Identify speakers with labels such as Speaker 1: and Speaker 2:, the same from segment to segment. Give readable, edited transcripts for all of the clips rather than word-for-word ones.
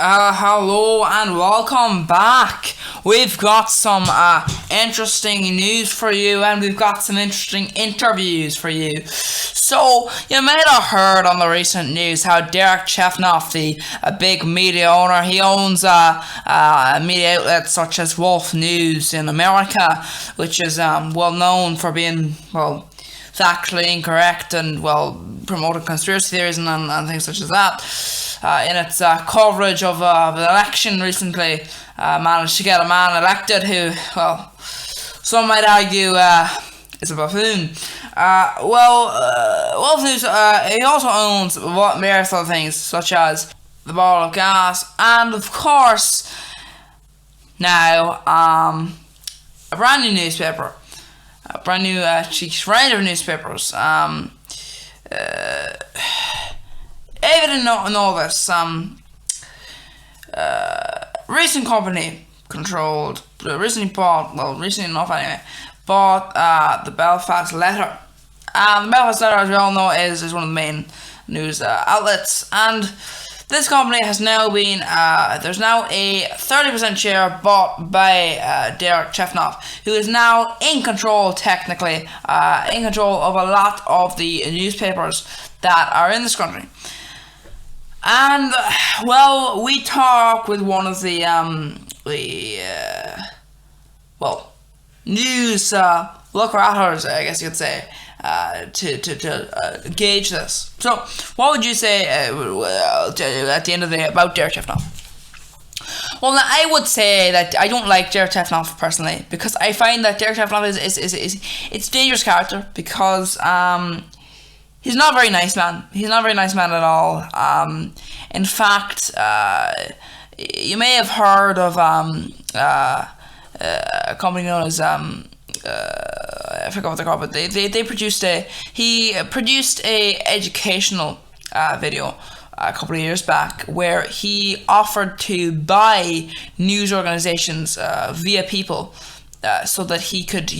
Speaker 1: Hello and welcome back. We've got some interesting news for you, and we've got some interesting interviews for you. So, you might have heard on the recent news how Derek Chefnoff, the big media owner, he owns media outlets such as Wolf News in America, which is well known for being, factually incorrect and, promoting conspiracy theories and things such as that. In its coverage of an election recently, managed to get a man elected who, some might argue is a buffoon. Wolf News, he also owns various other things, such as the Bottle of Gas, and of course, now, a brand new newspaper. A brand new range of newspapers. If you didn't know this, recent company bought the Belfast Letter. The Belfast Letter, as we all know, is one of the main news outlets, and this company has now been, there's now a 30% share bought by Derek Chefnoff, who is now in control, technically, in control of a lot of the newspapers that are in this country. And, we talk with one of the news looker-atters, I guess you could say, to gauge this. So, what would you say at the end of the day about Derek Chefnoff? Well, I would say that I don't like Derek Chefnoff personally, because I find that Derek Chefnoff is a dangerous character, because he's not a very nice man. He's not a very nice man at all. In fact, you may have heard of a company known as I forgot what they're called, but they produced a educational video a couple of years back, where he offered to buy news organizations via people, so that he could,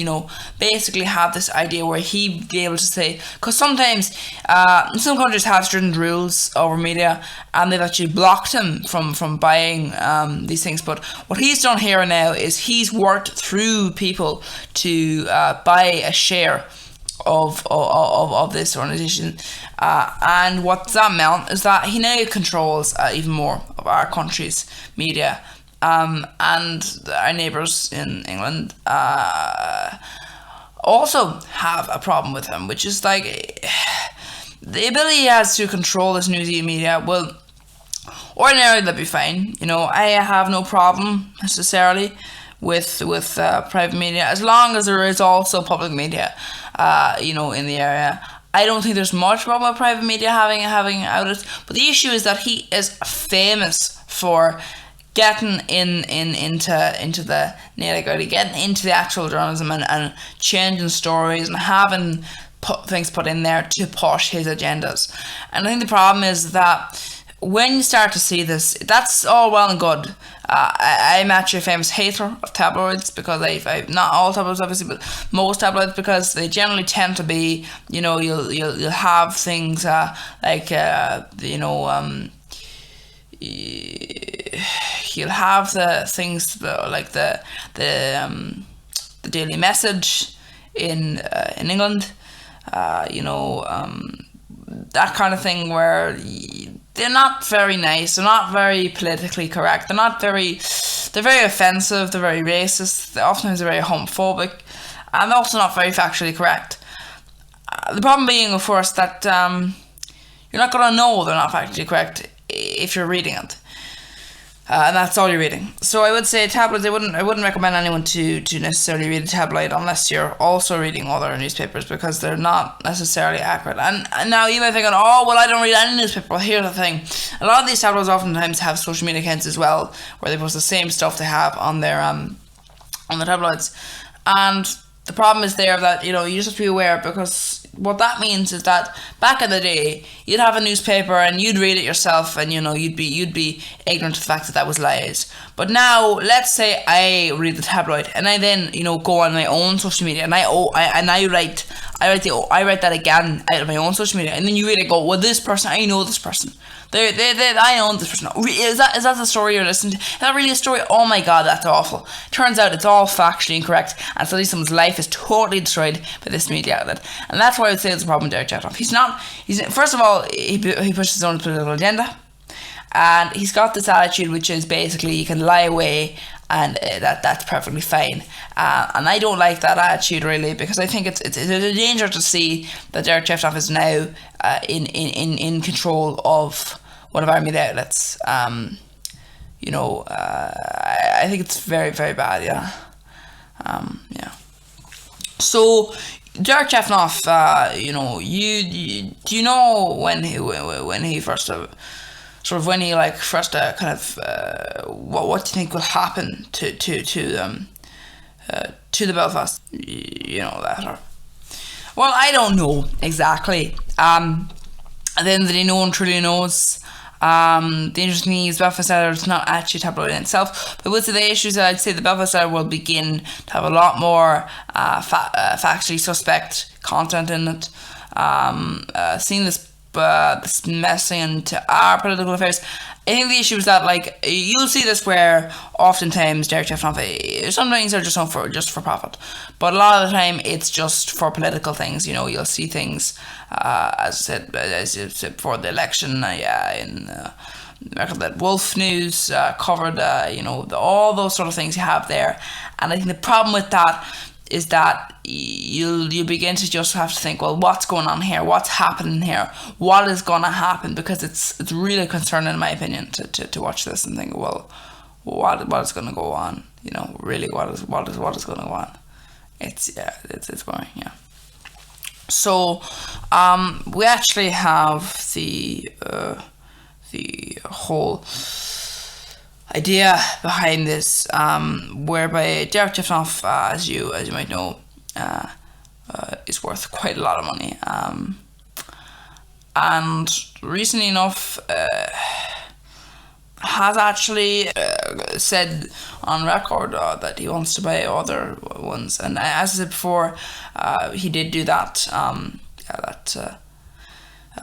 Speaker 1: basically have this idea where he'd be able to say, because sometimes some countries have stringent rules over media, and they've actually blocked him from buying these things. But what he's done here and now is he's worked through people to buy a share of this organization, and what that meant is that he now controls even more of our country's media. And our neighbours in England also have a problem with him, which is like the ability he has to control this news media. Well, ordinarily that'd be fine. I have no problem necessarily with private media, as long as there is also public media, in the area. I don't think there's much problem with private media having outlets, but the issue is that he is famous for getting into the nitty-gritty, getting into the actual journalism and changing stories and having things put in there to push his agendas. And I think the problem is that when you start to see this, that's all well and good. I'm actually a famous hater of tabloids, because I've not all tabloids obviously, but most tabloids, because they generally tend to be, you'll have things you'll have the things like the Daily Message in England, that kind of thing, where they're not very nice, they're not very politically correct, they're very offensive, they're very racist, often they're very homophobic, and they're also not very factually correct. The problem being, of course, that you're not going to know they're not factually correct if you're reading it, and that's all you're reading. So I would say tabloids, I wouldn't recommend anyone to necessarily read a tabloid unless you're also reading other newspapers, because they're not necessarily accurate. And now you might think, I don't read any newspaper. Well, here's the thing: a lot of these tabloids oftentimes have social media accounts as well, where they post the same stuff they have on their on the tabloids. And the problem is there that you just have to be aware, because what that means is that back in the day, you'd have a newspaper and you'd read it yourself, and you'd be ignorant of the fact that was lies. But now, let's say I read the tabloid and I then go on my own social media, and I write that again out of my own social media, and then you read it, go, well, this person, I know this person, I own this person. Is that the story you're listening to? Is that really a story? Oh my god, that's awful. Turns out it's all factually incorrect, and suddenly someone's life is totally destroyed by this media outlet. And that's why I would say there's a problem with Derek Jeffroff. He's first of all, he pushes his own political agenda, and he's got this attitude which is basically you can lie away, and that's perfectly fine. And I don't like that attitude really, because I think it's a danger to see that Derek Jeffroff is now in control of one of our media outlets. I think it's very, very bad. Yeah. So Derek Jeffroff, do you know when he first what do you think will happen to the Belfast, that? Well, I don't know exactly. At the end of the day, no one truly knows. The interesting thing is Belfast Letter is not actually a tabloid in itself, but with the issues, I'd say the Belfast Letter will begin to have a lot more factually suspect content in it. Seeing this messing into our political affairs, I think the issue is that you'll see this where oftentimes Derek Jeffroff, sometimes they're just for profit, but a lot of the time it's just for political things. You'll see things as I said before the election, in that Wolf News covered all those sort of things you have there. And I think the problem with that is that you begin to just have to think, well, what's going on here? What's happening here? What is going to happen? Because it's really concerning, in my opinion, to watch this and think, well, what is going to go on? Really, what is going to go on? It's boring, yeah. So, we actually have the whole idea behind this, whereby Derek Jeffroff, as you might know, is worth quite a lot of money, and recently enough has actually said on record that he wants to buy other ones. And as I said before, he did do that.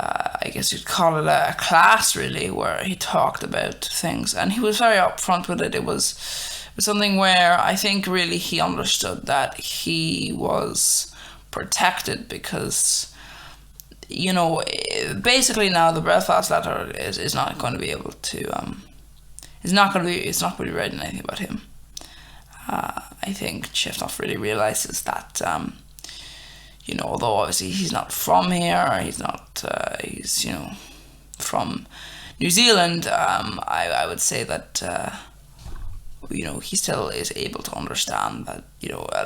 Speaker 1: I guess you'd call it a class, really, where he talked about things, and he was very upfront with it. It was something where I think really he understood that he was protected, because basically now the Belfast Letter is not going to be able to it's not going to be writing anything about him. I think Jeffroff really realizes that although obviously he's not from here, he's from New Zealand, I would say that he still is able to understand that,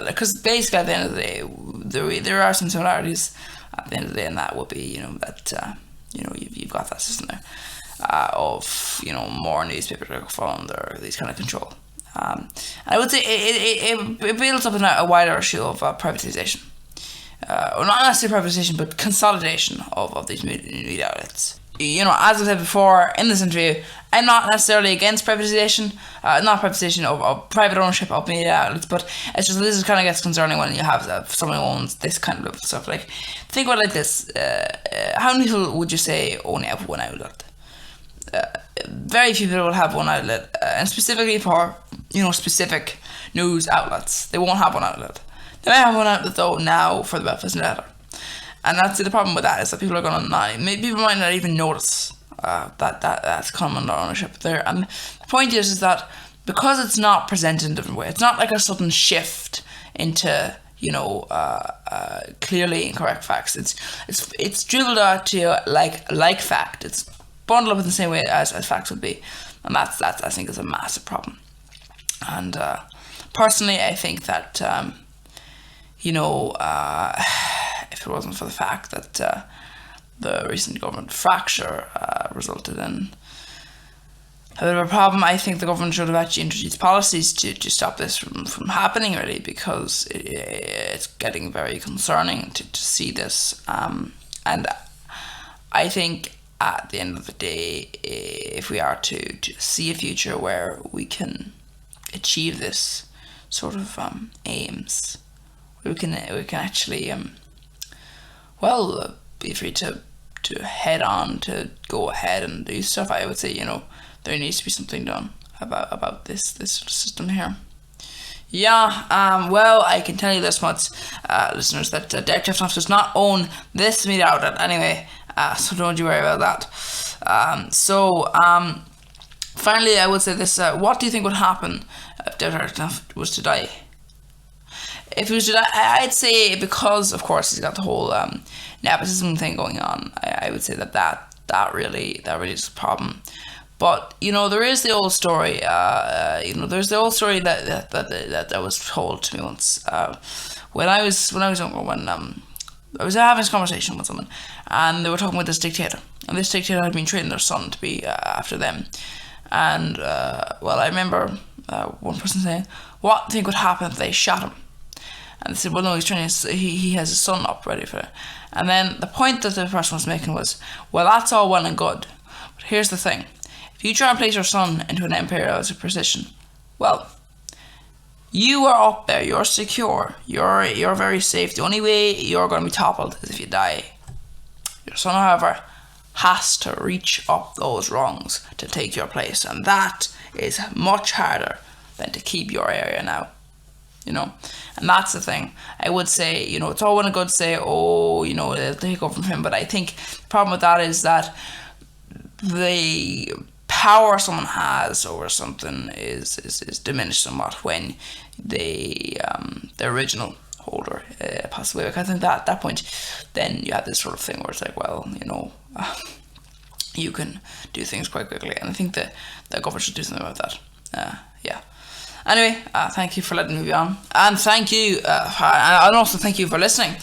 Speaker 1: because basically at the end of the day there are some similarities at the end of the day, and that would be that you've got that system there of more newspapers fall under these kind of control. I would say it builds up in a wider issue of privatization. Or not necessarily privatization, but consolidation of these media outlets. As I said before in this interview, I'm not necessarily against privatization, of private ownership of media outlets, but it's just this kind of gets concerning when you have someone who owns this kind of stuff. Think about it like this: how many people would you say only have one outlet? Very few people will have one outlet, and specifically for specific news outlets, they won't have one outlet. They might have one outlet though now for the Belfast Letter, and that's the problem with that, is that people are going to people might not even notice that's come under ownership there. And the point is that because it's not presented in a different way, it's not like a sudden shift into clearly incorrect facts. It's dribbled out to you like fact. It's bundled up in the same way as facts would be, and that's I think is a massive problem. And personally, I think that if it wasn't for the fact that the recent government fracture resulted in a bit of a problem, I think the government should have actually introduced policies to stop this from happening, really, because it's getting very concerning to see this. And I think at the end of the day, if we are to see a future where we can achieve this sort of aims, we can actually be free to head on, to go ahead and do stuff. I would say, there needs to be something done about this system here. Yeah, well, I can tell you this much, listeners, that Derek Tiffanoff does not own this media outlet anyway, so don't you worry about that. Finally, I would say this, what do you think would happen if Derek Tiffanoff was to die? If he was to die, I'd say, because, of course, he's got the whole nepotism thing going on, I would say that really is a problem. But there is the old story. There's the old story that was told to me once. When I was younger, when I was having this conversation with someone, and they were talking about this dictator, and this dictator had been training their son to be after them. And I remember one person saying, "What do you think would happen if they shot him?" And they said, "Well, no, he's training. He has his son up ready for it." And then the point that the person was making was, "Well, that's all well and good, but here's the thing. If you try and place your son into an imperial position, well, you are up there, you're secure, you're very safe. The only way you're going to be toppled is if you die. Your son, however, has to reach up those rungs to take your place, and that is much harder than to keep your area now." And that's the thing. I would say, it's all well and good to say, they'll take over from him, but I think the problem with that is that the power someone has over something is diminished somewhat when the original holder passes away. I think that at that point, then you have this sort of thing where it's like, well, you can do things quite quickly, and I think that the government should do something about that. Yeah. Anyway, thank you for letting me be on, and thank you, and also thank you for listening.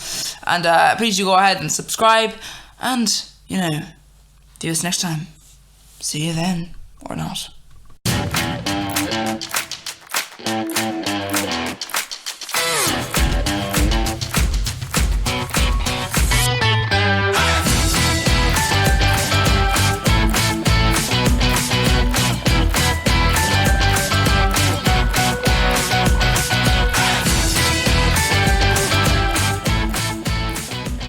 Speaker 1: And please do go ahead and subscribe, and do this next time. See you then, or not.